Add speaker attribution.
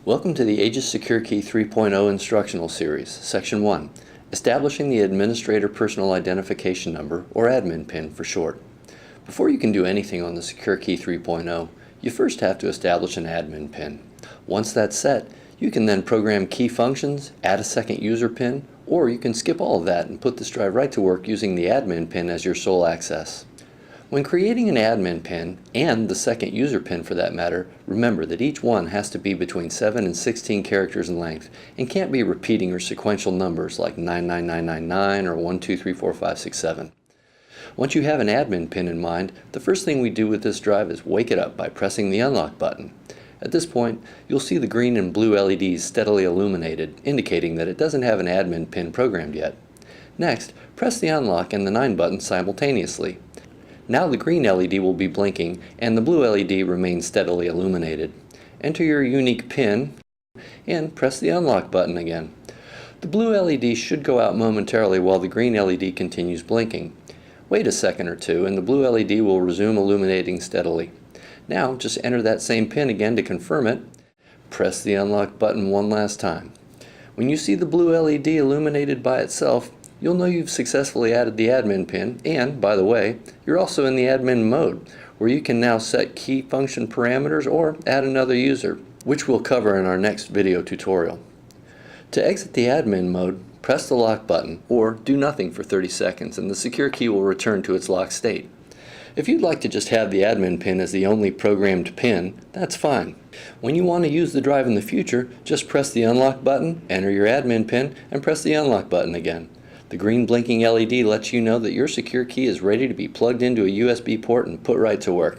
Speaker 1: Welcome to the Aegis Secure Key 3.0 instructional series, Section 1, Establishing the Administrator Personal Identification Number, or admin PIN for short. Before you can do anything on the Secure Key 3.0, you first have to establish an admin PIN. Once that's set, you can then program key functions, add a second user PIN, or you can skip all of that and put this drive right to work using the admin PIN as your sole access. When creating an admin PIN, and the second user PIN for that matter, remember that each one has to be between 7 and 16 characters in length and can't be repeating or sequential numbers like 99999 or 12345667. Once you have an admin PIN in mind, the first thing we do with this drive is wake it up by pressing the unlock button. At this point, you'll see the green and blue LEDs steadily illuminated, indicating that it doesn't have an admin PIN programmed yet. Next, press the unlock and the 9 button simultaneously. Now the green LED will be blinking and the blue LED remains steadily illuminated. Enter your unique PIN and press the unlock button again. The blue LED should go out momentarily while the green LED continues blinking. Wait a second or two and the blue LED will resume illuminating steadily. Now just enter that same PIN again to confirm it. Press the unlock button one last time. When you see the blue LED illuminated by itself, you'll know you've successfully added the admin PIN, and, by the way, you're also in the admin mode, where you can now set key function parameters or add another user, which we'll cover in our next video tutorial. To exit the admin mode, press the lock button, or do nothing for 30 seconds, and the secure key will return to its locked state. If you'd like to just have the admin PIN as the only programmed PIN, that's fine. When you want to use the drive in the future, just press the unlock button, enter your admin PIN, and press the unlock button again. The green blinking LED lets you know that your secure key is ready to be plugged into a USB port and put right to work.